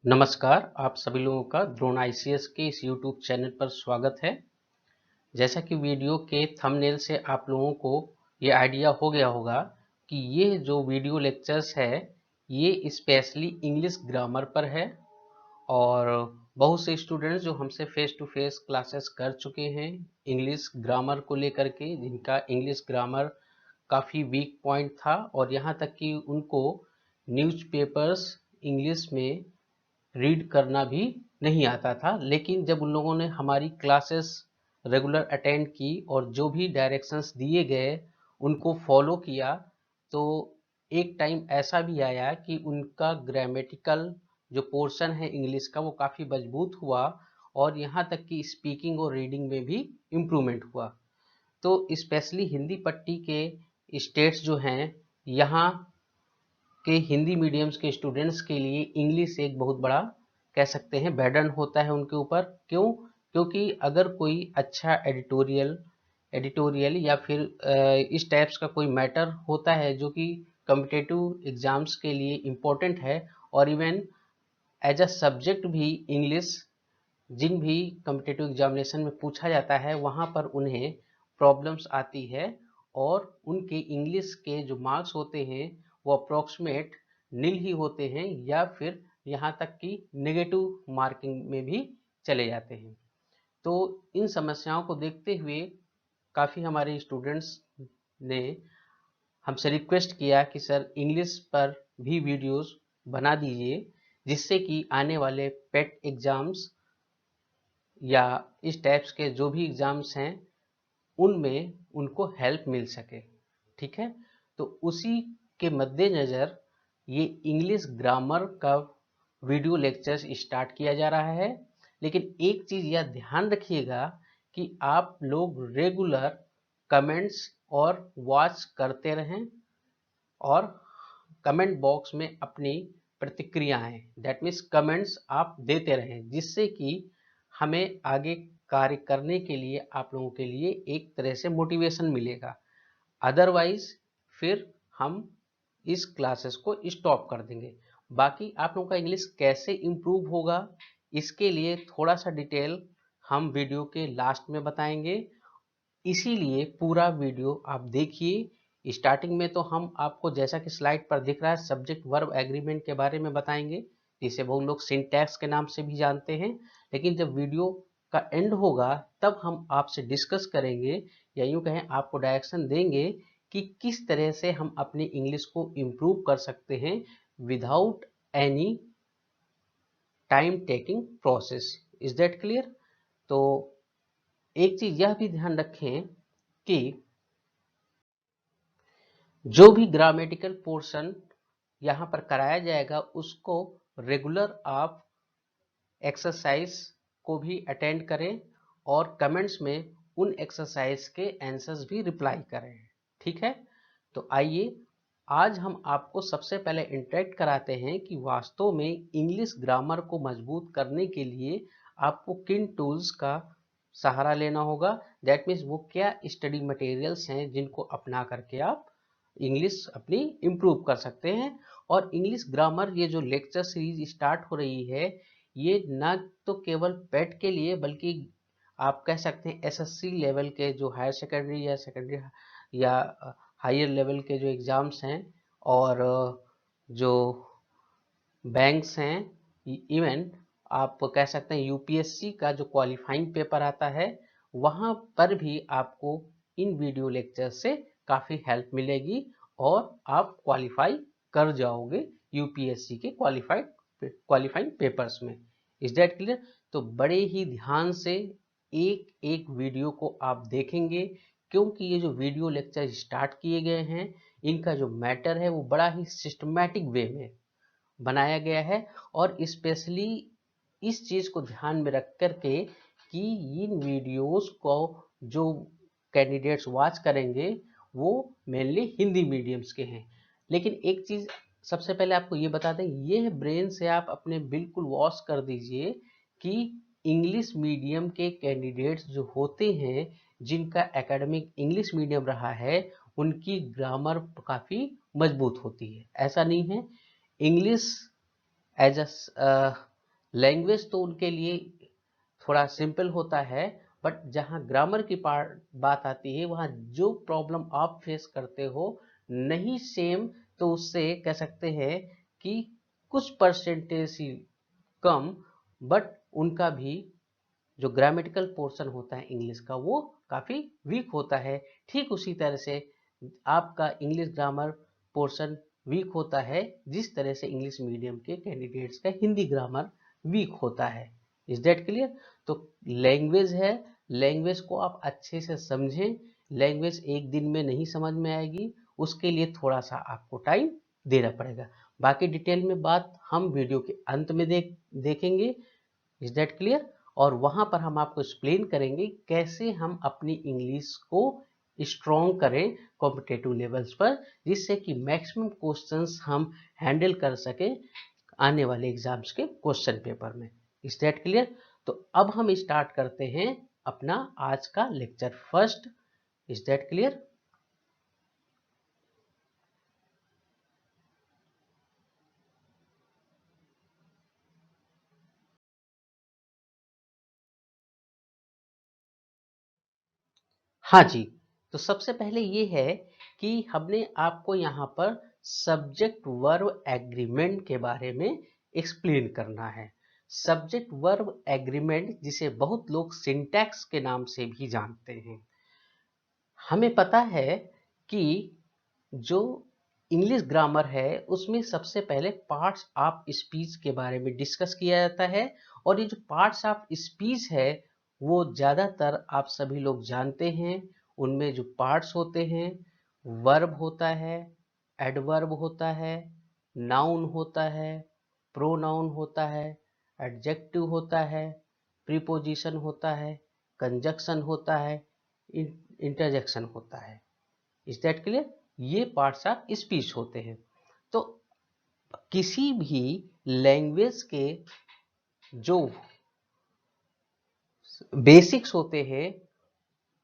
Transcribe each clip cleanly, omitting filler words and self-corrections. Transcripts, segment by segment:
नमस्कार, आप सभी लोगों का द्रोण आईसीएस के इस यूट्यूब चैनल पर स्वागत है। जैसा कि वीडियो के थंबनेल से आप लोगों को ये आइडिया हो गया होगा कि ये जो वीडियो लेक्चर्स है ये स्पेशली इंग्लिश ग्रामर पर है और बहुत से स्टूडेंट्स जो हमसे फेस टू फेस क्लासेस कर चुके हैं इंग्लिश ग्रामर को लेकर के, जिनका इंग्लिश ग्रामर काफ़ी वीक पॉइंट था और यहाँ तक कि उनको न्यूज़पेपर्स इंग्लिश में रीड करना भी नहीं आता था। लेकिन जब उन लोगों ने हमारी क्लासेस रेगुलर अटेंड की और जो भी डायरेक्शंस दिए गए उनको फॉलो किया, तो एक टाइम ऐसा भी आया कि उनका ग्रामेटिकल जो पोर्शन है इंग्लिश का वो काफ़ी मजबूत हुआ और यहाँ तक कि स्पीकिंग और रीडिंग में भी इम्प्रूवमेंट हुआ। तो स्पेशली हिंदी पट्टी के स्टेट्स जो हैं, यहाँ के हिंदी मीडियम्स के स्टूडेंट्स के लिए इंग्लिश एक बहुत बड़ा कह सकते हैं बर्डन होता है उनके ऊपर। क्यों? क्योंकि अगर कोई अच्छा एडिटोरियल एडिटोरियल या फिर इस टाइप्स का कोई मैटर होता है जो कि कॉम्पिटिटिव एग्जाम्स के लिए इम्पोर्टेंट है और इवन एज अ सब्जेक्ट भी इंग्लिश जिन भी कॉम्पिटिटिव एग्जामिनेशन में पूछा जाता है वहाँ पर उन्हें प्रॉब्लम्स आती है और उनके इंग्लिश के जो मार्क्स होते हैं वो अप्रॉक्सीमेट नील ही होते हैं या फिर यहाँ तक कि नेगेटिव मार्किंग में भी चले जाते हैं। तो इन समस्याओं को देखते हुए काफ़ी हमारे स्टूडेंट्स ने हमसे रिक्वेस्ट किया कि सर इंग्लिश पर भी वीडियोस बना दीजिए, जिससे कि आने वाले पेट एग्ज़ाम्स या इस टाइप्स के जो भी एग्ज़ाम्स हैं उनमें उनको हेल्प मिल सके। ठीक है, तो उसी के मद्देनज़र ये इंग्लिश ग्रामर का वीडियो लेक्चर्स स्टार्ट किया जा रहा है। लेकिन एक चीज़ यह ध्यान रखिएगा कि आप लोग रेगुलर कमेंट्स और वॉच करते रहें और कमेंट बॉक्स में अपनी प्रतिक्रियाएं दैट मीन्स कमेंट्स आप देते रहें, जिससे कि हमें आगे कार्य करने के लिए आप लोगों के लिए एक तरह से मोटिवेशन मिलेगा। अदरवाइज फिर हम इस क्लासेस को स्टॉप कर देंगे। बाकी आप लोगों का इंग्लिश कैसे इम्प्रूव होगा इसके लिए थोड़ा सा डिटेल हम वीडियो के लास्ट में बताएंगे, इसीलिए पूरा वीडियो आप देखिए। स्टार्टिंग में तो हम आपको जैसा कि स्लाइड पर दिख रहा है सब्जेक्ट वर्ब एग्रीमेंट के बारे में बताएंगे, जिसे बहुत लोग सिंटैक्स के नाम से भी जानते हैं। लेकिन जब वीडियो का एंड होगा तब हम आपसे डिस्कस करेंगे या यूँ कहें आपको डायरेक्शन देंगे कि किस तरह से हम अपनी इंग्लिश को इम्प्रूव कर सकते हैं without any time taking process. Is that clear? तो एक चीज यह भी ध्यान रखें कि जो भी ग्रामेटिकल पोर्शन यहाँ पर कराया जाएगा उसको रेगुलर आप एक्सरसाइज को भी अटेंड करें और कमेंट्स में उन एक्सरसाइज के आंसर्स भी रिप्लाई करें। ठीक है, तो आइए आज हम आपको सबसे पहले इंटरेक्ट कराते हैं कि वास्तव में इंग्लिश ग्रामर को मजबूत करने के लिए आपको किन टूल्स का सहारा लेना होगा। दैट मीन्स वो क्या स्टडी मटेरियल्स हैं जिनको अपना करके आप इंग्लिश अपनी इम्प्रूव कर सकते हैं। और इंग्लिश ग्रामर ये जो लेक्चर सीरीज स्टार्ट हो रही है ये न तो केवल पेट के लिए बल्कि आप कह सकते हैं एसएससी लेवल के जो हायर सेकेंडरी या सेकेंडरी या हायर लेवल के जो एग्ज़ाम्स हैं और जो बैंक्स हैं, इवन आप कह सकते हैं यूपीएससी का जो क्वालिफाइंग पेपर आता है वहाँ पर भी आपको इन वीडियो लेक्चर से काफ़ी हेल्प मिलेगी और आप क्वालिफाई कर जाओगे यूपीएससी के क्वालिफाइंग पेपर्स में। Is that clear? तो बड़े ही ध्यान से एक एक वीडियो को आप देखेंगे, क्योंकि ये जो वीडियो लेक्चर स्टार्ट किए गए हैं इनका जो मैटर है वो बड़ा ही सिस्टमैटिक वे में बनाया गया है और स्पेशली इस चीज़ को ध्यान में रख कर के कि इन वीडियोस को जो कैंडिडेट्स वॉच करेंगे वो मेनली हिंदी मीडियम्स के हैं। लेकिन एक चीज़ सबसे पहले आपको ये बता दें, ये ब्रेन से आप अपने बिल्कुल वॉश कर दीजिए कि इंग्लिश मीडियम के कैंडिडेट्स जो होते हैं जिनका एकेडमिक इंग्लिश मीडियम रहा है उनकी ग्रामर काफ़ी मजबूत होती है। ऐसा नहीं है, इंग्लिश एज अ लैंग्वेज तो उनके लिए थोड़ा सिंपल होता है, बट जहाँ ग्रामर की बात आती है वहाँ जो प्रॉब्लम आप फेस करते हो नहीं सेम, तो उससे कह सकते हैं कि कुछ परसेंटेज ही कम, बट उनका भी जो ग्रामेटिकल पोर्शन होता है इंग्लिश का वो काफ़ी वीक होता है। ठीक उसी तरह से आपका इंग्लिश ग्रामर पोर्शन वीक होता है जिस तरह से इंग्लिश मीडियम के कैंडिडेट्स का हिंदी ग्रामर वीक होता है। Is that clear? तो लैंग्वेज है, लैंग्वेज को आप अच्छे से समझें। लैंग्वेज एक दिन में नहीं समझ में आएगी, उसके लिए थोड़ा सा आपको टाइम देना पड़ेगा। बाकी डिटेल में बात हम वीडियो के अंत में देखेंगे। Is that clear? और वहां पर हम आपको एक्सप्लेन करेंगे कैसे हम अपनी इंग्लिश को स्ट्रॉन्ग करें कॉम्पिटेटिव लेवल्स पर, जिससे कि मैक्सिमम क्वेश्चंस हम हैंडल कर सके आने वाले एग्जाम्स के क्वेश्चन पेपर में। Is that clear? तो अब हम स्टार्ट करते हैं अपना आज का lecture first. Is that clear? हाँ जी, तो सबसे पहले ये है कि हमने आपको यहाँ पर सब्जेक्ट वर्ब एग्रीमेंट के बारे में एक्सप्लेन करना है। सब्जेक्ट वर्ब एग्रीमेंट, जिसे बहुत लोग सिंटैक्स के नाम से भी जानते हैं। हमें पता है कि जो इंग्लिश ग्रामर है उसमें सबसे पहले पार्ट्स ऑफ स्पीच के बारे में डिस्कस किया जाता है, और ये जो पार्ट्स ऑफ स्पीच है वो ज़्यादातर आप सभी लोग जानते हैं। उनमें जो पार्ट्स होते हैं, वर्ब होता है, एडवर्ब होता है, नाउन होता है, प्रोनाउन होता है, एडजेक्टिव होता है, प्रीपोजिशन होता है, कंजक्शन होता है, इंटरजेक्शन होता है। Is that clear? ये पार्ट्स ऑफ स्पीच होते हैं। तो किसी भी लैंग्वेज के जो बेसिक्स होते हैं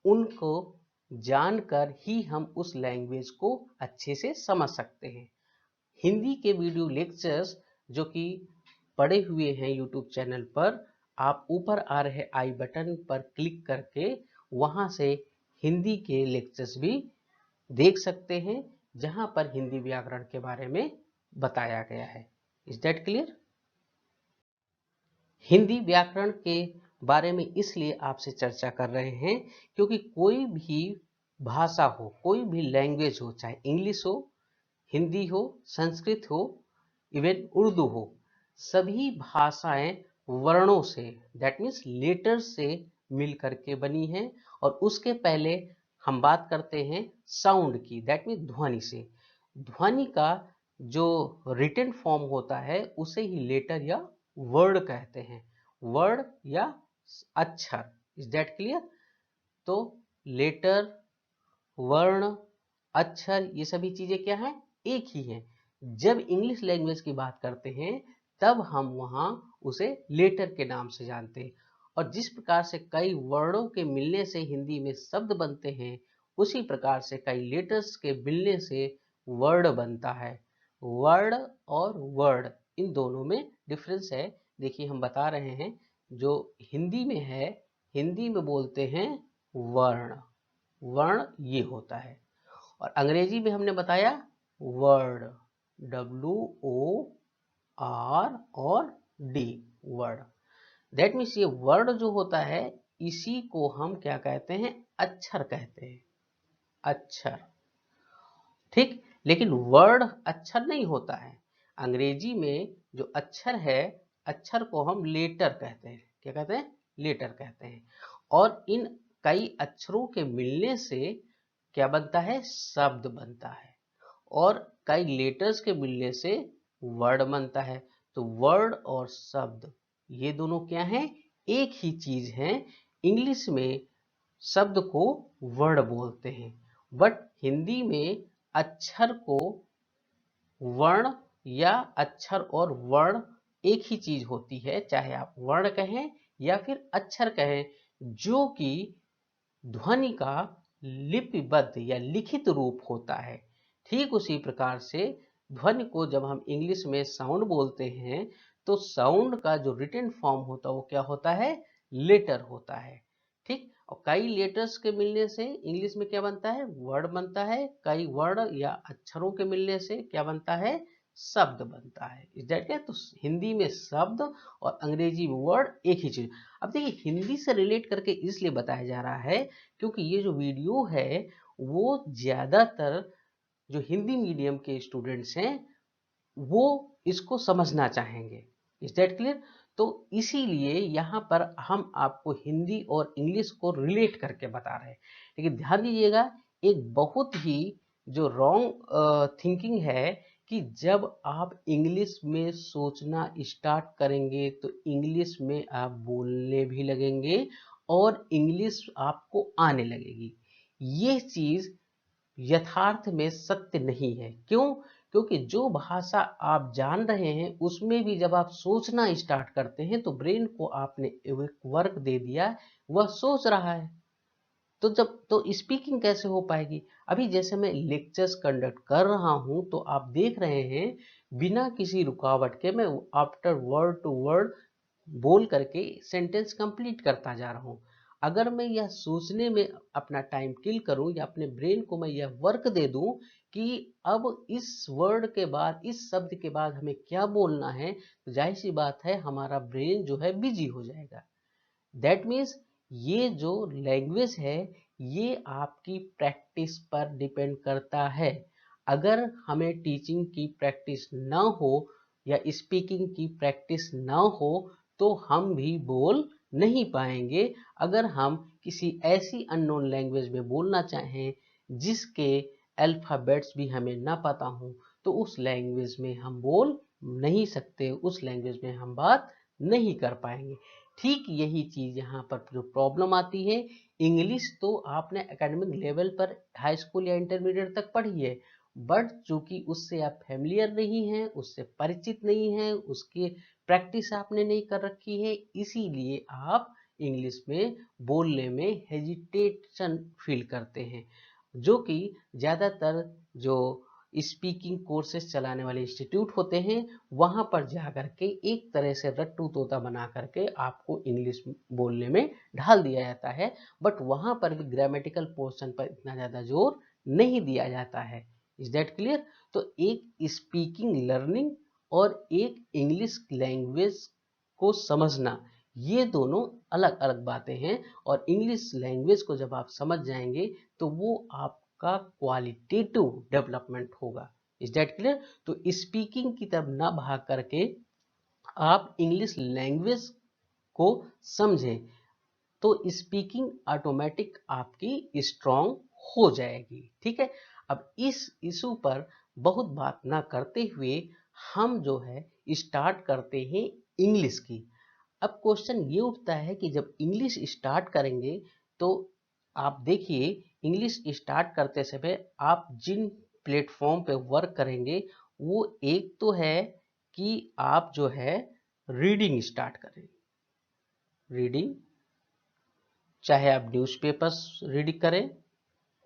उनको जानकर ही हम उस लैंग्वेज को अच्छे से समझ सकते हैं। हिंदी के वीडियो लेक्चर्स जो कि पड़े हुए हैं यूट्यूब चैनल पर, आप ऊपर आ रहे आई बटन पर क्लिक करके वहां से हिंदी के लेक्चर्स भी देख सकते हैं, जहां पर हिंदी व्याकरण के बारे में बताया गया है। Is that clear? हिंदी व्याकरण के बारे में इसलिए आपसे चर्चा कर रहे हैं क्योंकि कोई भी भाषा हो, कोई भी लैंग्वेज हो, चाहे इंग्लिश हो, हिंदी हो, संस्कृत हो, इवन उर्दू हो, सभी भाषाएं वर्णों से, दैट मीन्स लेटर्स से मिल करके बनी हैं। और उसके पहले हम बात करते हैं साउंड की, दैट मीन्स ध्वनि से। ध्वनि का जो रिटन फॉर्म होता है उसे ही लेटर या वर्ड कहते हैं, वर्ड या अक्षर। Is that clear? तो लेटर, वर्ण, अक्षर, ये सभी चीजें क्या है? एक ही है। जब इंग्लिश लैंग्वेज की बात करते हैं तब हम वहां उसे लेटर के नाम से जानते हैं। और जिस प्रकार से कई वर्णों के मिलने से हिंदी में शब्द बनते हैं, उसी प्रकार से कई लेटर्स के मिलने से वर्ड बनता है। वर्ड और वर्ड, इन दोनों में डिफरेंस है। देखिए हम बता रहे हैं, जो हिंदी में है, हिंदी में बोलते हैं वर्ण, वर्ण ये होता है। और अंग्रेजी में हमने बताया वर्ड, WOR और D, वर्ड। दैट मीन्स ये वर्ड जो होता है इसी को हम क्या कहते हैं? अक्षर कहते हैं, अक्षर। ठीक, लेकिन वर्ड अक्षर नहीं होता है। अंग्रेजी में जो अक्षर है, अक्षर को हम लेटर कहते हैं। क्या कहते हैं? लेटर कहते हैं। और इन कई अक्षरों के मिलने से क्या बनता है? शब्द बनता है। और कई लेटर्स के मिलने से वर्ड बनता है। तो वर्ड और शब्द ये दोनों क्या हैं? एक ही चीज है। इंग्लिश में शब्द को वर्ड बोलते हैं, बट हिंदी में अक्षर को वर्ण, या अक्षर और वर्ण एक ही चीज होती है, चाहे आप वर्ण कहें या फिर अक्षर कहें, जो कि ध्वनि का लिपिबद्ध या लिखित रूप होता है। ठीक उसी प्रकार से ध्वनि को जब हम इंग्लिश में साउंड बोलते हैं तो साउंड का जो रिटन फॉर्म होता है वो क्या होता है, लेटर होता है। ठीक, और कई लेटर्स के मिलने से इंग्लिश में क्या बनता है, वर्ड बनता है। कई वर्ड या अक्षरों के मिलने से क्या बनता है, शब्द बनता है। इज दैट क्या, तो हिंदी में शब्द और अंग्रेजी में वर्ड एक ही चीज। अब देखिए हिंदी से रिलेट करके इसलिए बताया जा रहा है क्योंकि ये जो वीडियो है वो ज्यादातर जो हिंदी मीडियम के स्टूडेंट्स हैं वो इसको समझना चाहेंगे। Is that clear. तो इसीलिए यहाँ पर हम आपको हिंदी और इंग्लिश को रिलेट करके बता रहे हैं। लेकिन ध्यान दीजिएगा, एक बहुत ही जो रॉन्ग थिंकिंग है कि जब आप इंग्लिश में सोचना स्टार्ट करेंगे तो इंग्लिश में आप बोलने भी लगेंगे और इंग्लिश आपको आने लगेगी। ये चीज यथार्थ में सत्य नहीं है। क्यों? क्योंकि जो भाषा आप जान रहे हैं उसमें भी जब आप सोचना स्टार्ट करते हैं तो ब्रेन को आपने एक वर्क दे दिया, वह सोच रहा है। तो जब तो स्पीकिंग कैसे हो पाएगी? अभी जैसे मैं लेक्चर्स कंडक्ट कर रहा हूं तो आप देख रहे हैं बिना किसी रुकावट के मैं आफ्टर वर्ड टू वर्ड बोल करके सेंटेंस कंप्लीट करता जा रहा हूं। अगर मैं यह सोचने में अपना टाइम किल करूं या अपने ब्रेन को मैं यह वर्क दे दूं कि अब इस वर्ड के बाद, इस शब्द के बाद हमें क्या बोलना है, तो जाहिर सी बात है हमारा ब्रेन जो है बिजी हो जाएगा। दैट मीन्स ये जो लैंग्वेज है ये आपकी प्रैक्टिस पर डिपेंड करता है। अगर हमें टीचिंग की प्रैक्टिस ना हो या स्पीकिंग की प्रैक्टिस ना हो तो हम भी बोल नहीं पाएंगे। अगर हम किसी ऐसी अननोन लैंग्वेज में बोलना चाहें जिसके अल्फ़ाबेट्स भी हमें ना पता हो तो उस लैंग्वेज में हम बोल नहीं सकते, उस लैंग्वेज में हम बात नहीं कर पाएंगे। ठीक यही चीज यहाँ पर जो प्रॉब्लम आती है, इंग्लिश तो आपने एकेडमिक लेवल पर हाई स्कूल या इंटरमीडिएट तक पढ़ी है, बट चूंकि उससे आप फैमिलियर नहीं हैं, उससे परिचित नहीं हैं, उसकी प्रैक्टिस आपने नहीं कर रखी है, इसीलिए आप इंग्लिश में बोलने में हेजिटेशन फील करते हैं। जो कि ज़्यादातर जो स्पीकिंग कोर्सेज चलाने वाले इंस्टीट्यूट होते हैं वहां पर जाकर के एक तरह से रट्टू तोता बना करके आपको इंग्लिश बोलने में ढाल दिया जाता है, बट वहां पर भी ग्रामेटिकल पोर्शन पर इतना ज़्यादा जोर नहीं दिया जाता है। Is that clear. तो एक स्पीकिंग लर्निंग और एक इंग्लिश लैंग्वेज को समझना, ये दोनों अलग अलग बातें हैं। और इंग्लिश लैंग्वेज को जब आप समझ जाएंगे तो वो आपका क्वालिटेटिव डेवलपमेंट होगा। Is that clear. तो स्पीकिंग की तरफ ना भाग करके आप इंग्लिश लैंग्वेज को समझें तो स्पीकिंग ऑटोमेटिक आपकी स्ट्रांग हो जाएगी। ठीक है। अब इस इशू पर बहुत बात ना करते हुए हम जो है स्टार्ट करते हैं इंग्लिश की। अब क्वेश्चन ये उठता है कि जब इंग्लिश स्टार्ट करेंगे तो आप देखिए इंग्लिश स्टार्ट करते समय आप जिन प्लेटफॉर्म पे वर्क करेंगे वो एक तो है कि आप जो है रीडिंग स्टार्ट करें। रीडिंग, चाहे आप न्यूज़पेपर्स रीड करें,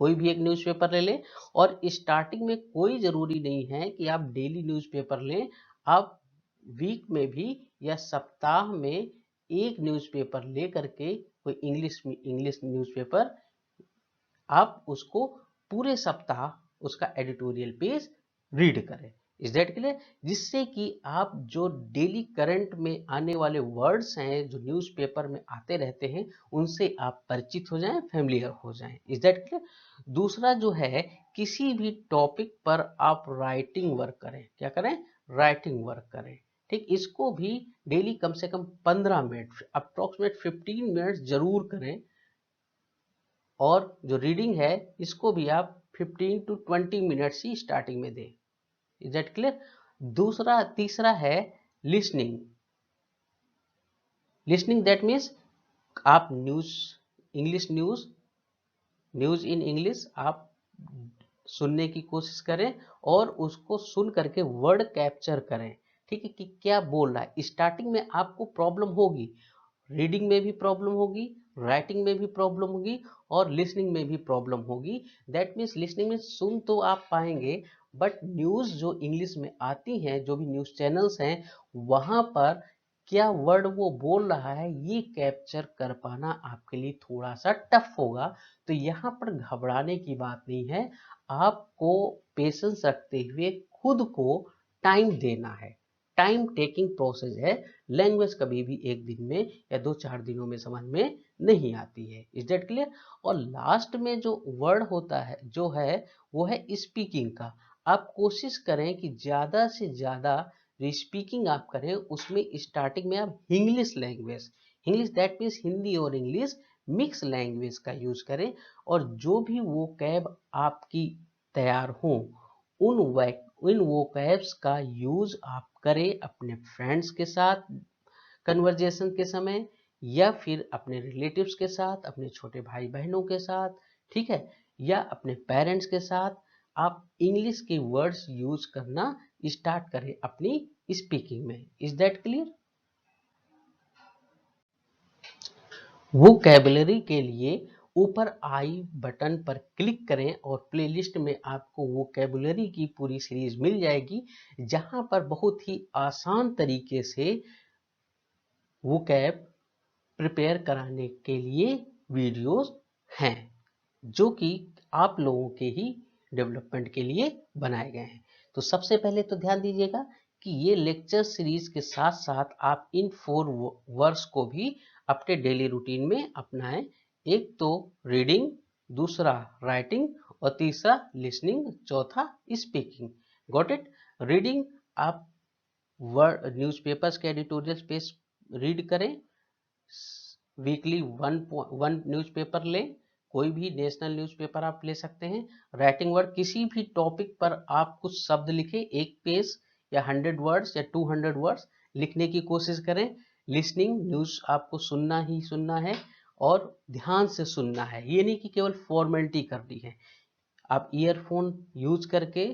कोई भी एक न्यूज़पेपर ले लें। और स्टार्टिंग में कोई ज़रूरी नहीं है कि आप डेली न्यूज़पेपर लें, आप वीक में भी या सप्ताह में एक न्यूज़पेपर ले करके कोई इंग्लिश न्यूज़पेपर आप उसको पूरे सप्ताह उसका एडिटोरियल पेज रीड करें। Is that clear. जिससे कि आप जो डेली करंट में आने वाले वर्ड्स हैं जो न्यूज़पेपर में आते रहते हैं उनसे आप परिचित हो जाएं, फैमिलियर हो जाएं। Is that clear. दूसरा जो है किसी भी टॉपिक पर आप राइटिंग वर्क करें। क्या करें? राइटिंग वर्क करें। ठीक, इसको भी डेली कम से कम 15 मिनट, अप्रोक्सीमेट 15 मिनट जरूर करें। और जो रीडिंग है इसको भी आप 15 टू 20 मिनट्स ही स्टार्टिंग में दें। Is that clear. दूसरा, तीसरा है लिसनिंग। लिसनिंग दैट मीन्स आप इंग्लिश न्यूज इन इंग्लिश आप सुनने की कोशिश करें और उसको सुन करके वर्ड कैप्चर करें। ठीक है, कि क्या बोल रहा है। स्टार्टिंग में आपको प्रॉब्लम होगी, रीडिंग में भी प्रॉब्लम होगी, राइटिंग में भी प्रॉब्लम होगी और लिसनिंग में भी प्रॉब्लम होगी। दैट मीन्स लिसनिंग में सुन तो आप पाएंगे बट न्यूज़ जो इंग्लिश में आती हैं, जो भी न्यूज़ चैनल्स हैं, वहाँ पर क्या वर्ड वो बोल रहा है ये कैप्चर कर पाना आपके लिए थोड़ा सा टफ होगा। तो यहाँ पर घबराने की बात नहीं है, आपको पेशेंस रखते हुए खुद को टाइम देना है। टाइम टेकिंग प्रोसेस है। लैंग्वेज कभी भी एक दिन में या 2-4 दिनों में समझ में नहीं आती है। Is that clear? और लास्ट में जो वर्ड होता है जो है वो है स्पीकिंग का। आप कोशिश करें कि ज़्यादा से ज़्यादा जो स्पीकिंग आप करें उसमें स्टार्टिंग में आप English language, English that means Hindi और इंग्लिश मिक्स लैंग्वेज का यूज करें। और जो भी वो कैब आपकी तैयार हो उन वोकैब्स का यूज आप करें अपने फ्रेंड्स के साथ कन्वर्जेशन के समय, या फिर अपने रिलेटिव्स के साथ, अपने छोटे भाई बहनों के साथ, ठीक है, या अपने पेरेंट्स के साथ आप इंग्लिश के वर्ड्स यूज करना स्टार्ट करें अपनी स्पीकिंग में। Is that clear? वोकैबुलरी के लिए ऊपर आई बटन पर क्लिक करें और प्लेलिस्ट में आपको वोकैबुलरी की पूरी सीरीज मिल जाएगी, जहां पर बहुत ही आसान तरीके से वोकैब प्रिपेयर कराने के लिए वीडियोस हैं, जो कि आप लोगों के ही डेवलपमेंट के लिए बनाए गए हैं। तो सबसे पहले तो ध्यान दीजिएगा कि ये लेक्चर सीरीज के साथ साथ आप इन 4 वर्ड्स को भी अपने डेली रूटीन में अपनाएं। एक तो रीडिंग, दूसरा राइटिंग और तीसरा लिसनिंग, चौथा स्पीकिंग। Got it? रीडिंग, आप वर्ड न्यूज़पेपर्स के एडिटोरियल पेज रीड करें, वीकली वन न्यूज़पेपर लें, कोई भी नेशनल न्यूज़पेपर आप ले सकते हैं। राइटिंग वर्ड, किसी भी टॉपिक पर आप कुछ शब्द लिखें, एक पेज या 100 वर्ड्स या 200 वर्ड्स लिखने की कोशिश करें। लिसनिंग, न्यूज़ आपको सुनना ही सुनना है और ध्यान से सुनना है, ये नहीं कि केवल फॉर्मेलिटी करनी है। आप ईयरफोन यूज करके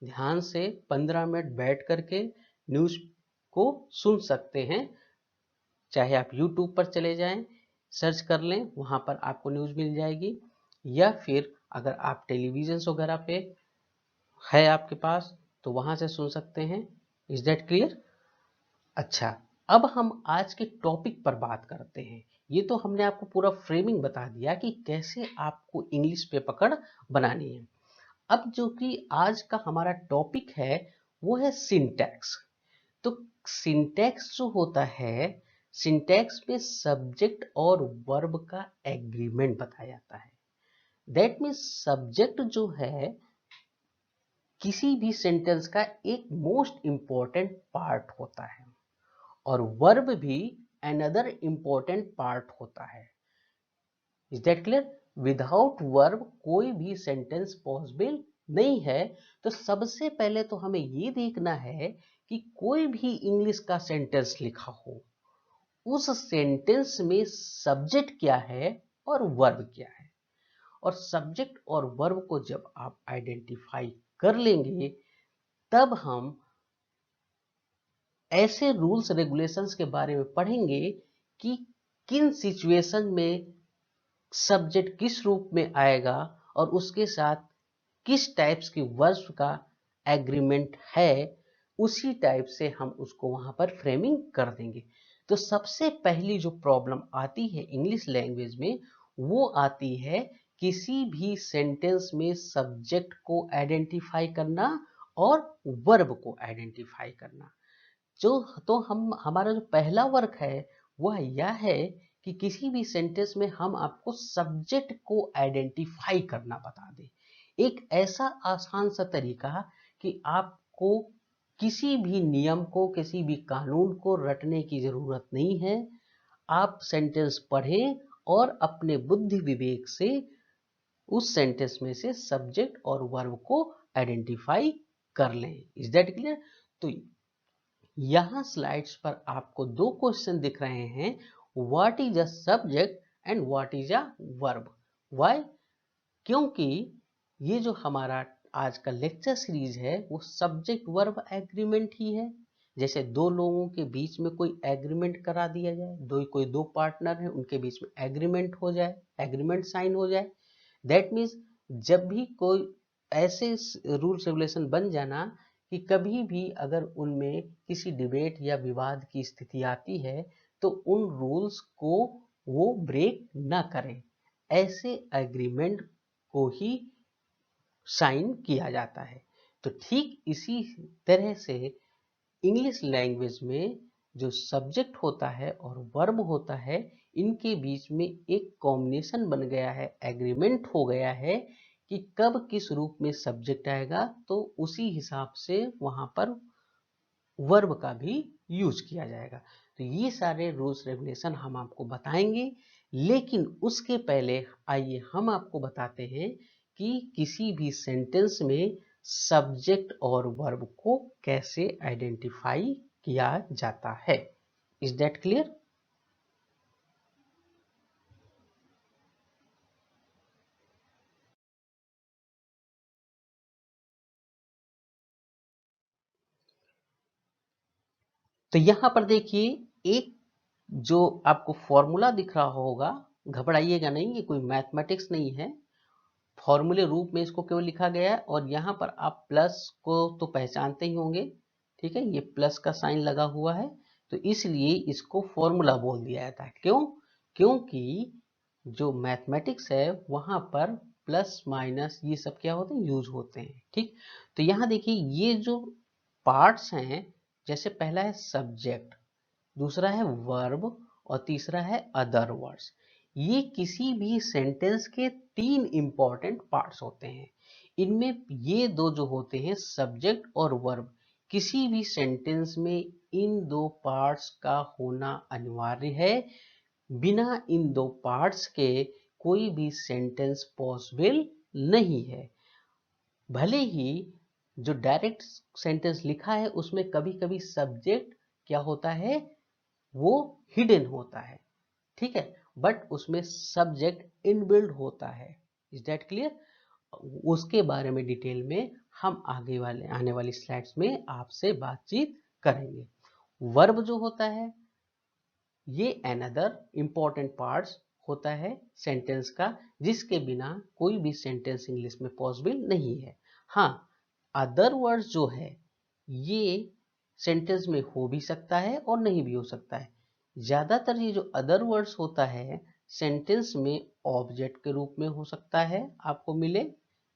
ध्यान से 15 मिनट बैठ करके न्यूज़ को सुन सकते हैं। चाहे आप YouTube पर चले जाएं, सर्च कर लें, वहां पर आपको न्यूज़ मिल जाएगी, या फिर अगर आप टेलीविजन वगैरह पे है आपके पास तो वहां से सुन सकते हैं। Is that clear? अच्छा, अब हम आज के टॉपिक पर बात करते हैं। ये तो हमने आपको पूरा फ्रेमिंग बता दिया कि कैसे आपको इंग्लिश पे पकड़ बनानी है। अब जो कि आज का हमारा टॉपिक है वो है सिंटैक्स। तो सिंटैक्स जो होता है, सिंटैक्स में सब्जेक्ट और वर्ब का एग्रीमेंट बताया जाता है। दैट मीन्स सब्जेक्ट जो है किसी भी सेंटेंस का एक मोस्ट इंपॉर्टेंट पार्ट होता है और वर्ब भी अनदर इंपॉर्टेंट पार्ट होता है। Is that clear? Without verb कोई भी सेंटेंस पॉसिबल नहीं है। तो सबसे पहले तो हमें ये देखना है कि कोई भी इंग्लिश का सेंटेंस लिखा हो, उस सेंटेंस में सब्जेक्ट क्या है और वर्ब क्या है। और सब्जेक्ट और वर्ब को जब आप आइडेंटिफाई कर लेंगे, तब हम ऐसे रूल्स रेगुलेशंस के बारे में पढ़ेंगे कि किन सिचुएशन में सब्जेक्ट किस रूप में आएगा और उसके साथ किस टाइप्स की वर्ब्स का एग्रीमेंट है, उसी टाइप से हम उसको वहां पर फ्रेमिंग कर देंगे। तो सबसे पहली जो प्रॉब्लम आती है इंग्लिश लैंग्वेज में, वो आती है किसी भी सेंटेंस में सब्जेक्ट को आइडेंटिफाई करना और वर्ब को आइडेंटिफाई करना। जो तो हम हमारा जो पहला वर्क है वह यह है कि किसी भी सेंटेंस में हम आपको सब्जेक्ट को आइडेंटिफाई करना बता दें। एक ऐसा आसान सा तरीका कि आपको किसी भी नियम को, किसी भी कानून को रटने की जरूरत नहीं है। आप सेंटेंस पढ़ें और अपने बुद्धि विवेक से उस सेंटेंस में से सब्जेक्ट और वर्ब को आइडेंटिफाई कर लें। Is that clear? तो यहाँ स्लाइड्स पर आपको 2 क्वेश्चन दिख रहे हैं। What is a subject and what is a verb? Why? क्योंकि ये जो हमारा आज का लेक्चर सीरीज है वो सब्जेक्ट वर्ब एग्रीमेंट ही है। जैसे दो लोगों के बीच में कोई एग्रीमेंट करा दिया जाए, कोई दो पार्टनर है उनके बीच में एग्रीमेंट हो जाए, एग्रीमेंट साइन हो जाए। दैट मीन्स जब भी कोई ऐसे रूल्स रेगुलेशन बन जाना कि कभी भी अगर उनमें किसी डिबेट या विवाद की स्थिति आती है तो उन रूल्स को वो ब्रेक ना करें। ऐसे एग्रीमेंट को ही साइन किया जाता है। तो ठीक इसी तरह से इंग्लिश लैंग्वेज में जो सब्जेक्ट होता है और वर्ब होता है, इनके बीच में एक कॉम्बिनेशन बन गया है, एग्रीमेंट हो गया है कि कब किस रूप में सब्जेक्ट आएगा तो उसी हिसाब से वहां पर वर्ब का भी यूज किया जाएगा। तो ये सारे रूल्स रेगुलेशन हम आपको बताएंगे, लेकिन उसके पहले आइए हम आपको बताते हैं कि किसी भी सेंटेंस में सब्जेक्ट और वर्ब को कैसे आइडेंटिफाई किया जाता है। Is that clear? तो यहां पर देखिए, एक जो आपको फॉर्मूला दिख रहा होगा, घबराइएगा नहीं, ये कोई मैथमेटिक्स नहीं है, फॉर्मूले रूप में इसको केवल लिखा गया है। और यहाँ पर आप प्लस को तो पहचानते ही होंगे, ठीक है, ये प्लस का साइन लगा हुआ है, तो इसलिए इसको फॉर्मूला बोल दिया जाता है। क्यों? क्योंकि जो मैथमेटिक्स है वहां पर प्लस माइनस ये सब क्या होते हैं, यूज होते हैं। ठीक, तो यहाँ देखिए ये जो पार्ट्स हैं, जैसे पहला है सब्जेक्ट, दूसरा है वर्ब और तीसरा है अदर वर्ड्स। ये किसी भी सेंटेंस के तीन इंपॉर्टेंट पार्ट्स होते हैं। इनमें ये दो जो होते हैं सब्जेक्ट और वर्ब, किसी भी सेंटेंस में इन दो पार्ट्स का होना अनिवार्य है। बिना इन दो पार्ट्स के कोई भी सेंटेंस पॉसिबल नहीं है। भले ही जो डायरेक्ट सेंटेंस लिखा है उसमें कभी कभी सब्जेक्ट क्या होता है, वो हिडन होता है, ठीक है, बट उसमें सब्जेक्ट इनबिल्ड होता है। Is that clear? उसके बारे में डिटेल में हम आगे वाले आने वाली स्लाइड्स में आपसे बातचीत करेंगे। वर्ब जो होता है ये अनदर इंपॉर्टेंट पार्ट्स होता है सेंटेंस का, जिसके बिना कोई भी सेंटेंस इंग्लिश में पॉसिबल नहीं है। हाँ, अदर वर्ड्स जो है ये सेंटेंस में हो भी सकता है और नहीं भी हो सकता है। ज्यादातर ये जो अदर वर्ड्स होता है सेंटेंस में ऑब्जेक्ट के रूप में हो सकता है, आपको मिले,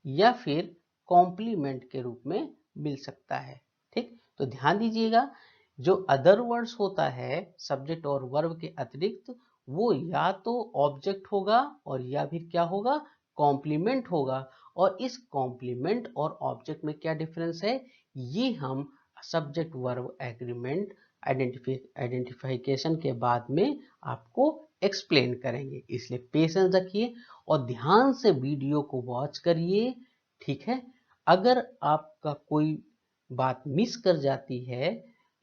या फिर कॉम्प्लीमेंट के रूप में मिल सकता है। ठीक, तो ध्यान दीजिएगा, जो अदर वर्ड्स होता है सब्जेक्ट और वर्ब के अतिरिक्त, वो या तो ऑब्जेक्ट होगा और या फिर क्या होगा, कॉम्प्लीमेंट होगा। और इस कॉम्प्लीमेंट और ऑब्जेक्ट में क्या डिफरेंस है, ये हम सब्जेक्ट वर्ब एग्रीमेंट आइडेंटिफिकेशन के बाद में आपको एक्सप्लेन करेंगे। इसलिए पेशेंस रखिए और ध्यान से वीडियो को वॉच करिए, ठीक है। अगर आपका कोई बात मिस कर जाती है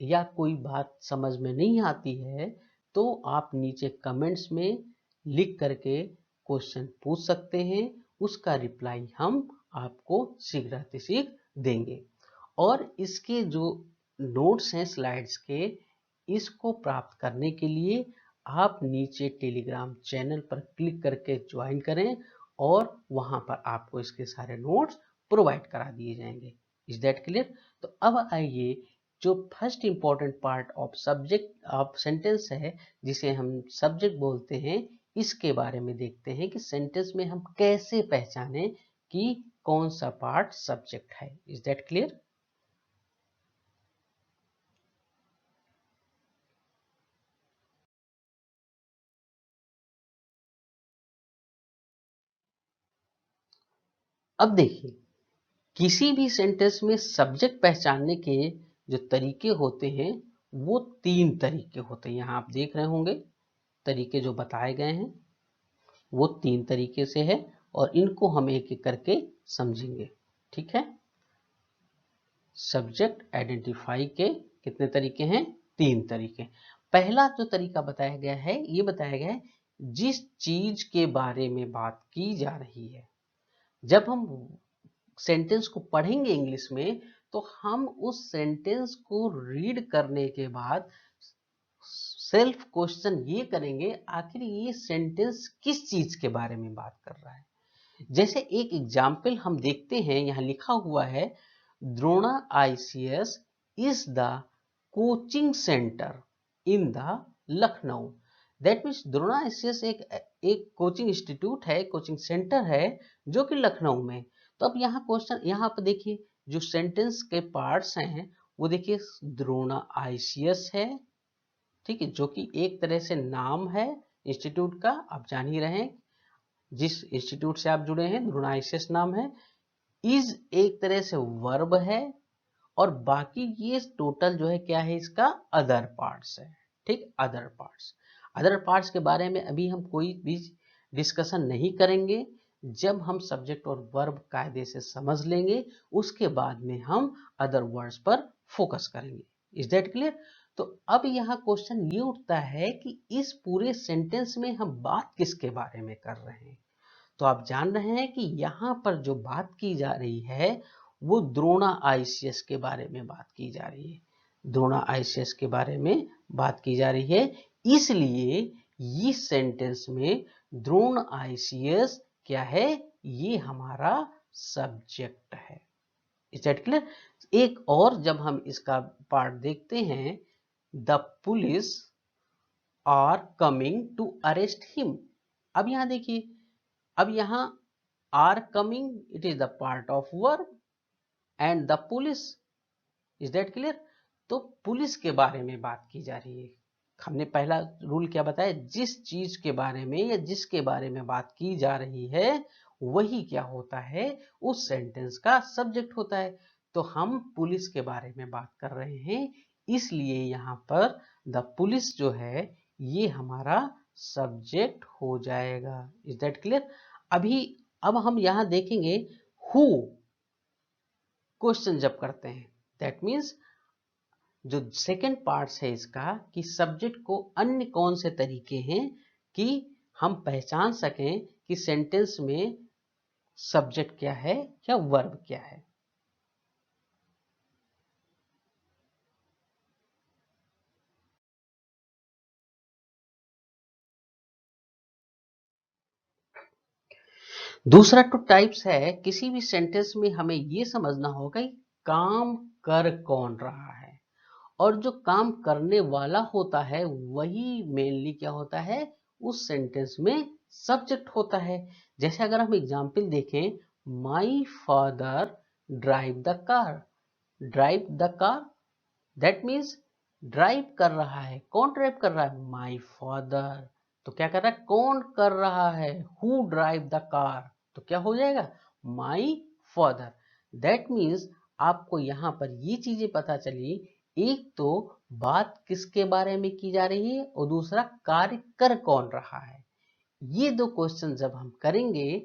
या कोई बात समझ में नहीं आती है तो आप नीचे कमेंट्स में लिख करके क्वेश्चन पूछ सकते हैं, उसका रिप्लाई हम आपको शीघ्रातिशीघ्र देंगे। और इसके जो नोट्स हैं स्लाइड्स के, इसको प्राप्त करने के लिए आप नीचे टेलीग्राम चैनल पर क्लिक करके ज्वाइन करें और वहां पर आपको इसके सारे नोट्स प्रोवाइड करा दिए जाएंगे। Is that clear? तो अब आइए, जो first important part of subject of sentence है, जिसे हम सब्जेक्ट बोलते हैं, इसके बारे में देखते हैं कि सेंटेंस में हम कैसे पहचाने कि कौन सा पार्ट सब्जेक्ट है। Is that clear? अब देखिए, किसी भी सेंटेंस में सब्जेक्ट पहचानने के जो तरीके होते हैं वो तीन तरीके होते हैं। यहां आप देख रहे होंगे तरीके जो बताए गए हैं वो तीन तरीके से है और इनको हम एक एक करके समझेंगे। ठीक है, सब्जेक्ट आइडेंटिफाई के कितने तरीके हैं? तीन तरीके। पहला जो तरीका बताया गया है, ये बताया गया है जिस चीज के बारे में बात की जा रही है। जब हम सेंटेंस को पढ़ेंगे इंग्लिश में तो हम उस सेंटेंस को रीड करने के बाद सेल्फ क्वेश्चन ये करेंगे, आखिर ये सेंटेंस किस चीज के बारे में बात कर रहा है। जैसे एक एग्जाम्पल हम देखते हैं, यहाँ लिखा हुआ है Drona ICS is the coaching centre in the Lucknow. That means Drona ICS एक कोचिंग इंस्टीट्यूट है, कोचिंग सेंटर है जो कि लखनऊ में। तो अब यहाँ क्वेश्चन, यहाँ पर देखिए जो सेंटेंस के पार्ट्स हैं वो देखिए द्रोणा ICS है, ठीक है, जो कि एक तरह से नाम है इंस्टीट्यूट का, आप जान ही रहे हैं जिस इंस्टीट्यूट से आप जुड़े हैं द्रोणा ICS नाम है। इज एक तरह से वर्ब है, और बाकी ये टोटल जो है क्या है इसका अदर पार्ट्स है, ठीक, अदर पार्ट्स। अदर पार्ट्स के बारे में अभी हम कोई भी डिस्कशन नहीं करेंगे, जब हम सब्जेक्ट और वर्ब कायदे से समझ लेंगे उसके बाद में हम अदर वर्ड्स पर फोकस करेंगे। Is that clear? तो अब यहाँ क्वेश्चन ये उठता है कि इस पूरे सेंटेंस में हम बात किसके बारे में कर रहे हैं। तो आप जान रहे हैं कि यहाँ पर जो बात की जा रही है वो द्रोणा ICS के बारे में बात की जा रही है, द्रोणा ICS के बारे में बात की जा रही है। इसलिए इस सेंटेंस में द्रोण ICS क्या है, ये हमारा सब्जेक्ट है। Is that clear? एक और जब हम इसका पार्ट देखते हैं, the police are coming to arrest him. अब यहां देखिए, अब यहां are coming, it is the part of verb and the police. Is that clear? तो पुलिस के बारे में बात की जा रही है। हमने पहला रूल क्या बताया, जिस चीज के बारे में या जिसके बारे में बात की जा रही है वही क्या होता है, उस सेंटेंस का सब्जेक्ट होता है। तो हम पुलिस के बारे में बात कर रहे हैं, इसलिए यहाँ पर द पुलिस जो है ये हमारा सब्जेक्ट हो जाएगा। Is that clear? अभी अब हम यहां देखेंगे हु क्वेश्चन जब करते हैं, दैट मीन्स जो सेकंड पार्ट्स है इसका कि सब्जेक्ट को अन्य कौन से तरीके हैं कि हम पहचान सकें कि सेंटेंस में सब्जेक्ट क्या है या वर्ब क्या है। दूसरा टू टाइप्स है, किसी भी सेंटेंस में हमें यह समझना होगा कि काम कर कौन रहा है, और जो काम करने वाला होता है वही मेनली क्या होता है, उस सेंटेंस में सब्जेक्ट होता है। जैसे अगर हम एग्जाम्पल देखें, my father drive the car. Drive the car that means drive कर रहा है, कौन ड्राइव कर रहा है, माई फादर। तो क्या कर रहा है, कौन कर रहा है, हु ड्राइव द कार, तो क्या हो जाएगा, माई फादर। दैट मीन्स आपको यहां पर ये चीजें पता चली, एक तो बात किसके बारे में की जा रही है और दूसरा कार्य कर कौन रहा है। ये दो क्वेश्चन जब हम करेंगे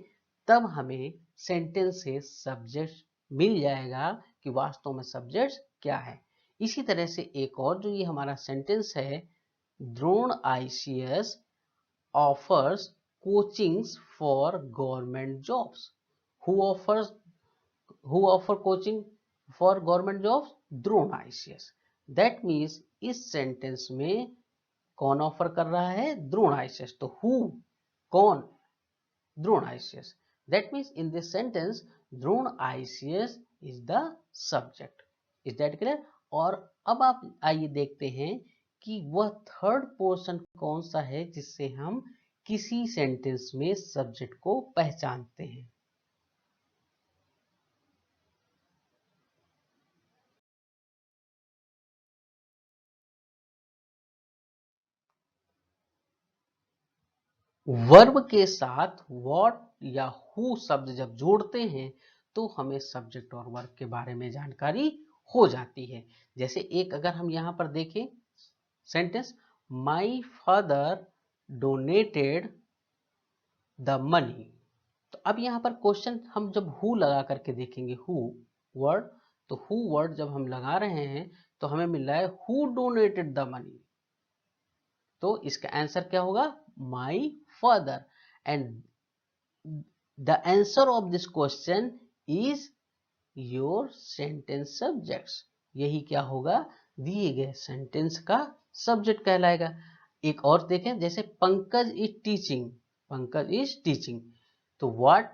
तब हमें सेंटेंस से सब्जेक्ट मिल जाएगा कि वास्तव में सब्जेक्ट क्या है। इसी तरह से एक और जो ये हमारा सेंटेंस है, Drona ICS offers coachings for government jobs. Who offers, who offer coaching for government jobs, Drona ICS। That means इस सेंटेंस में कौन ऑफर कर रहा है, द्रोण ICS। तो हु कौन, Drona ICS। That means in this sentence Drona ICS is the subject. Is that clear? और अब आप आइए देखते हैं कि वह थर्ड पोर्शन कौन सा है जिससे हम किसी सेंटेंस में सब्जेक्ट को पहचानते हैं। वर्ब के साथ व्हाट या हु शब्द जब जोड़ते हैं तो हमें सब्जेक्ट और वर्ब के बारे में जानकारी हो जाती है। जैसे एक अगर हम यहां पर देखें sentence, my father donated the money. तो अब यहां पर क्वेश्चन हम जब हु लगा करके देखेंगे, हु वर्ड, तो हु वर्ड जब हम लगा रहे हैं तो हमें मिल रहा है हु डोनेटेड द मनी। तो इसका आंसर क्या होगा, my father. And the answer of this question is your sentence subjects. यही क्या होगा, दिए गए सेंटेंस का सब्जेक्ट कहलाएगा। एक और देखें, जैसे Pankaj is teaching, Pankaj is teaching, तो व्हाट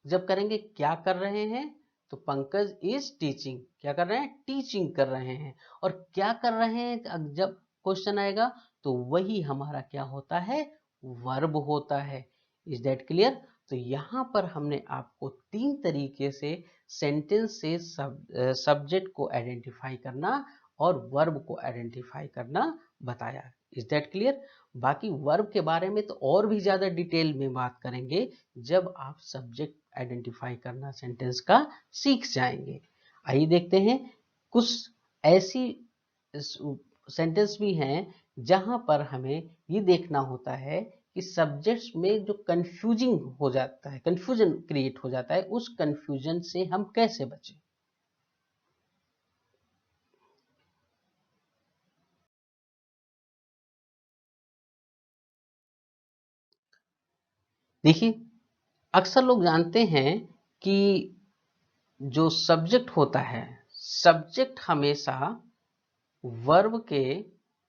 जब करेंगे क्या कर रहे हैं, तो पंकज इज टीचिंग, क्या कर रहे हैं, टीचिंग कर रहे हैं। और क्या कर रहे हैं जब क्वेश्चन आएगा, तो वही हमारा क्या होता है, वर्ब होता है। Is that clear? तो यहाँ पर हमने आपको 3 तरीके से सेंटेंस से सब्जेक्ट को आइडेंटिफाई करना और वर्ब को आइडेंटिफाई करना बताया। Is that clear? बाकी वर्ब के बारे में तो और भी ज्यादा डिटेल में बात करेंगे जब आप सब्जेक्ट आइडेंटिफाई करना सेंटेंस का सीख जाएंगे। आइए देखते हैं, कुछ ऐसी सेंटेंस भी हैं जहां पर हमें ये देखना होता है कि सब्जेक्ट्स में जो कंफ्यूजिंग हो जाता है, कंफ्यूजन क्रिएट हो जाता है, उस कंफ्यूजन से हम कैसे बचें। देखिए, अक्सर लोग जानते हैं कि जो सब्जेक्ट होता है, सब्जेक्ट हमेशा वर्ब के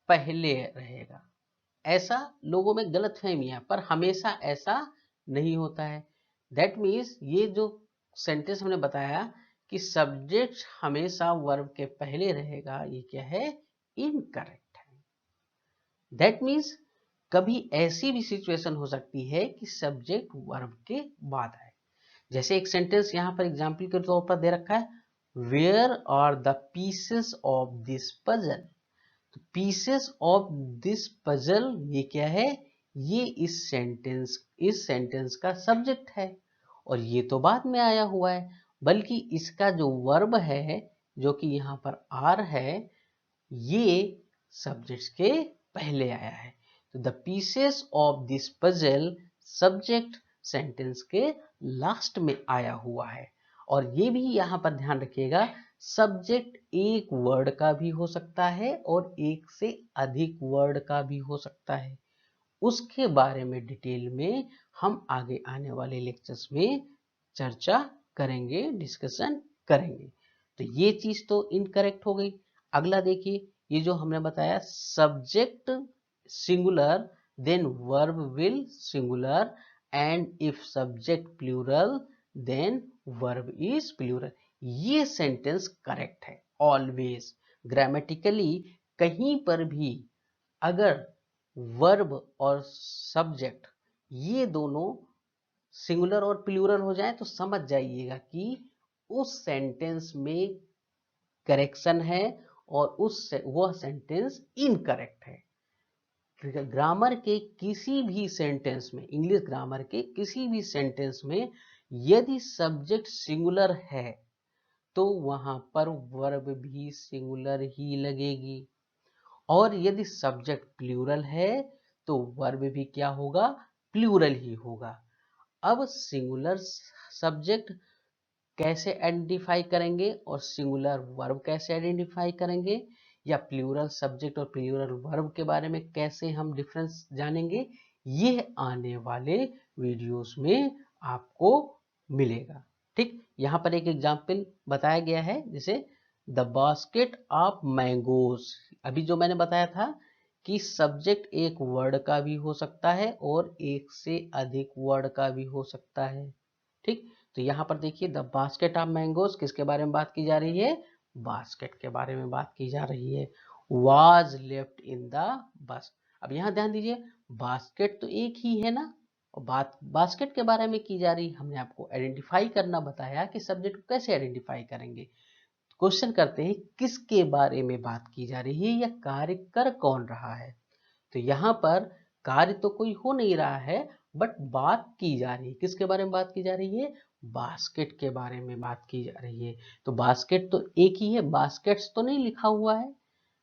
पहले रहेगा। ऐसा लोगों में गलतफहमी है, पर हमेशा ऐसा नहीं होता है। दैट मीन्स ये जो सेंटेंस हमने बताया कि सब्जेक्ट हमेशा वर्ब के पहले रहेगा, ये क्या है, इनकरेक्ट है। दैट मीन्स कभी ऐसी भी सिचुएशन हो सकती है कि सब्जेक्ट वर्ब के बाद आए। जैसे एक सेंटेंस यहाँ पर एग्जाम्पल के तौर पर दे रखा है, where are the pieces of this puzzle. तो पीसेस ऑफ दिस पजल ये क्या है, ये इस सेंटेंस का सब्जेक्ट है। और ये तो बाद में आया हुआ है, बल्कि इसका जो वर्ब है, जो कि यहाँ पर आर है, ये सब्जेक्ट्स के पहले आया है। तो the pieces of this puzzle subject sentence के लास्ट में आया हुआ है। और ये भी यहाँ पर ध्यान रखिएगा, सब्जेक्ट एक वर्ड का भी हो सकता है और एक से अधिक वर्ड का भी हो सकता है। उसके बारे में डिटेल में हम आगे आने वाले लेक्चर्स में चर्चा करेंगे, डिस्कशन करेंगे। तो ये चीज तो इनकरेक्ट हो गई। अगला देखिए, ये जो हमने बताया, subject singular then verb will singular, and if subject plural then verb is plural. ये सेंटेंस करेक्ट है ऑलवेज। ग्रामेटिकली कहीं पर भी अगर वर्ब और सब्जेक्ट ये दोनों सिंगुलर और प्लूरल हो जाए, तो समझ जाइएगा कि उस सेंटेंस में करेक्शन है और वह सेंटेंस इनकरेक्ट है। ग्रामर के किसी भी सेंटेंस में, इंग्लिश ग्रामर के किसी भी सेंटेंस में यदि सब्जेक्ट सिंगुलर है, तो वहां पर वर्ब भी सिंगुलर ही लगेगी। और यदि सब्जेक्ट प्लूरल है, तो वर्ब भी क्या होगा, प्लूरल ही होगा। अब सिंगुलर सब्जेक्ट कैसे आइडेंटिफाई करेंगे और सिंगुलर वर्ब कैसे आइडेंटिफाई करेंगे, या प्लूरल सब्जेक्ट और प्लूरल वर्ब के बारे में कैसे हम डिफरेंस जानेंगे, ये आने वाले वीडियोस में आपको मिलेगा। ठीक, यहाँ पर एक एग्जाम्पल बताया गया है, जैसे द बास्केट ऑफ मैंगोज। अभी जो मैंने बताया था कि सब्जेक्ट एक वर्ड का भी हो सकता है और एक से अधिक वर्ड का भी हो सकता है। ठीक, तो यहाँ पर देखिए, द बास्केट ऑफ मैंगोज किसके बारे में बात की जा रही है, बास्केट के बारे में बात की जा रही है। Was left in the bus. अब यहाँ ध्यान दीजिए, बास्केट तो एक ही है ना, और बात बास्केट के बारे में की जा रही। हमने आपको आइडेंटिफाई करना बताया कि सब्जेक्ट को कैसे आइडेंटिफाई करेंगे। क्वेश्चन करते हैं, किसके बारे में बात की जा रही है या कार्य कर कौन रहा है। तो यहाँ पर कार्य तो कोई हो नहीं रहा है, बट बात की जा रही है, किसके बारे में बात की जा रही है, बास्केट के बारे में बात की जा रही है। तो बास्केट तो एक ही है, बास्केट्स तो नहीं लिखा हुआ है।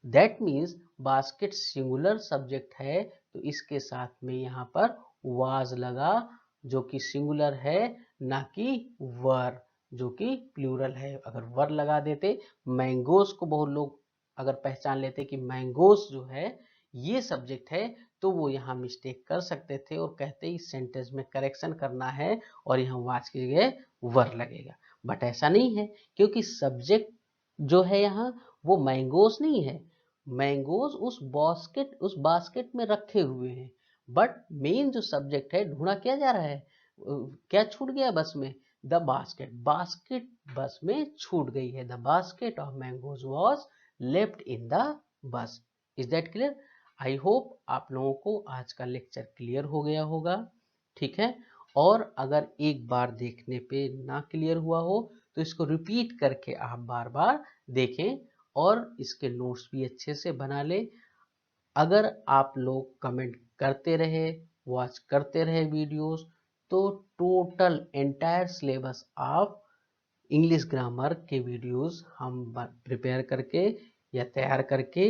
That means basket singular subject है, तो इसके साथ में यहाँ पर वाज लगा, जो कि सिंगुलर है, ना कि वर जो कि प्लूरल है। अगर वर लगा देते, मैंगोज को बहुत लोग अगर पहचान लेते कि मैंगोज जो है ये सब्जेक्ट है, तो वो यहाँ मिस्टेक कर सकते थे और कहते इस सेंटेंस में करेक्शन करना है और यहाँ वाच की जगह वर लगेगा। बट ऐसा नहीं है, क्योंकि सब्जेक्ट जो है यहाँ वो मैंगोज नहीं है। मैंगोज उस बास्केट में रखे हुए हैं, बट मेन जो सब्जेक्ट है ढूंढा क्या जा रहा है, क्या छूट गया बस में, द बास्केट, बास्केट बस में छूट गई है। The basket of mangoes was left in the bus. Is that clear? I hope आप लोगों को आज का लेक्चर क्लियर हो गया होगा, ठीक है। और अगर एक बार देखने पे ना क्लियर हुआ हो तो इसको रिपीट करके आप बार बार देखें और इसके नोट्स भी अच्छे से बना लें। अगर आप लोग कमेंट करते रहे, वॉच करते रहे वीडियोस, तो total entire syllabus of English grammar के वीडियोस हम प्रिपेयर करके या तैयार करके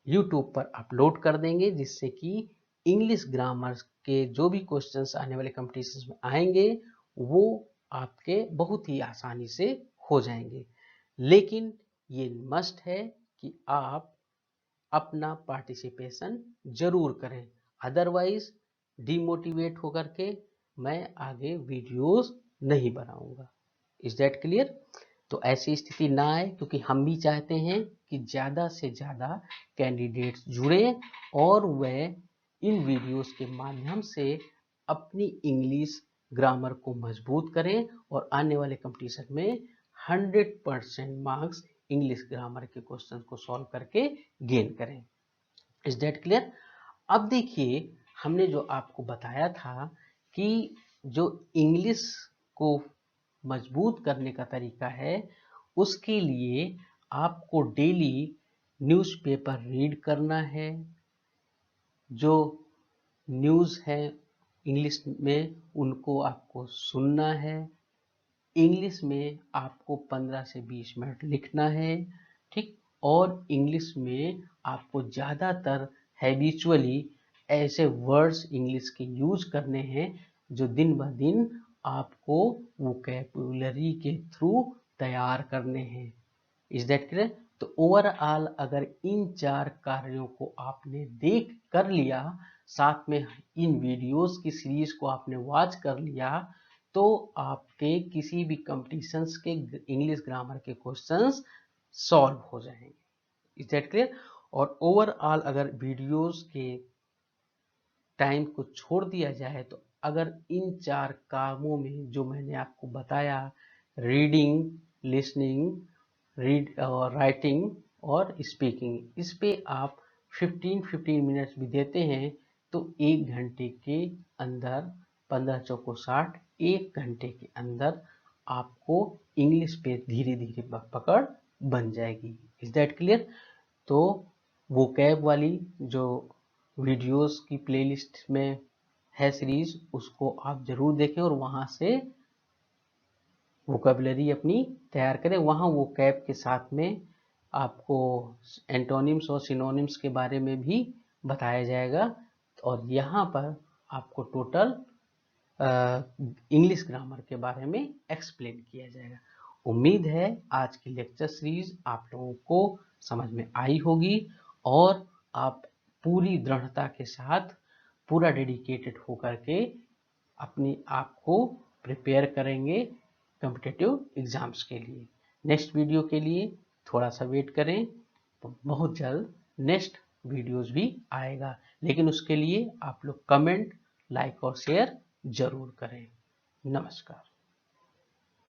यूट्यूब पर अपलोड कर देंगे, जिससे कि इंग्लिश ग्रामर के जो भी क्वेश्चंस आने वाले कंपटीशन में आएंगे वो आपके बहुत ही आसानी से हो जाएंगे। लेकिन ये मस्ट है कि आप अपना पार्टिसिपेशन जरूर करें, अदरवाइज डिमोटिवेट होकर के मैं आगे वीडियोस नहीं बनाऊंगा। Is that clear? तो ऐसी स्थिति ना आए, क्योंकि हम भी चाहते हैं कि ज़्यादा से ज़्यादा कैंडिडेट्स जुड़े और वह इन वीडियोस के माध्यम से अपनी इंग्लिश ग्रामर को मजबूत करें और आने वाले कंपटीशन में 100% मार्क्स इंग्लिश ग्रामर के क्वेश्चन को सॉल्व करके गेन करें। Is that clear? अब देखिए, हमने जो आपको बताया था कि जो इंग्लिश को मजबूत करने का तरीका है, उसके लिए आपको डेली न्यूज़पेपर रीड करना है, जो न्यूज़ है इंग्लिश में उनको आपको सुनना है, इंग्लिश में आपको 15 से 20 मिनट लिखना है, ठीक। और इंग्लिश में आपको ज़्यादातर हैबिचुअली ऐसे वर्ड्स इंग्लिश के यूज करने हैं जो दिन ब दिन आपको वोकैबुलरी के थ्रू तैयार करने हैं। Is that clear? तो ओवरऑल अगर इन 4 कार्यों को आपने देख कर लिया, साथ में इन वीडियोस की सीरीज को आपने वॉच कर लिया, तो आपके किसी भी कंपटीशंस के इंग्लिश ग्रामर के क्वेश्चंस सॉल्व हो जाएंगे। Is that clear? और ओवरऑल अगर वीडियोस के टाइम को छोड़ दिया जाए तो अगर इन 4 कामों में जो मैंने आपको बताया, रीडिंग, लिसनिंग, रीड और राइटिंग और स्पीकिंग, इस पे आप 15 मिनट्स भी देते हैं तो 1 घंटे के अंदर 15 चौको 60, 1 घंटे के अंदर आपको इंग्लिश पे धीरे धीरे पकड़ बन जाएगी। Is that clear? तो वोकैब वाली जो वीडियोस की प्लेलिस्ट में है सीरीज, उसको आप जरूर देखें और वहां से वोकैबुलरी अपनी तैयार करें। वहाँ वोकैब के साथ में आपको एंटोनिम्स और सिनोनिम्स के बारे में भी बताया जाएगा और यहाँ पर आपको टोटल इंग्लिश ग्रामर के बारे में एक्सप्लेन किया जाएगा। उम्मीद है आज की लेक्चर सीरीज आप लोगों को समझ में आई होगी और आप पूरी दृढ़ता के साथ, पूरा डेडिकेटेड होकर के अपने आप को प्रिपेयर करेंगे कॉम्पिटिटिव एग्जाम्स के लिए। नेक्स्ट वीडियो के लिए थोड़ा सा वेट करें, तो बहुत जल्द नेक्स्ट वीडियोस भी आएगा, लेकिन उसके लिए आप लोग कमेंट, लाइक और शेयर जरूर करें। नमस्कार।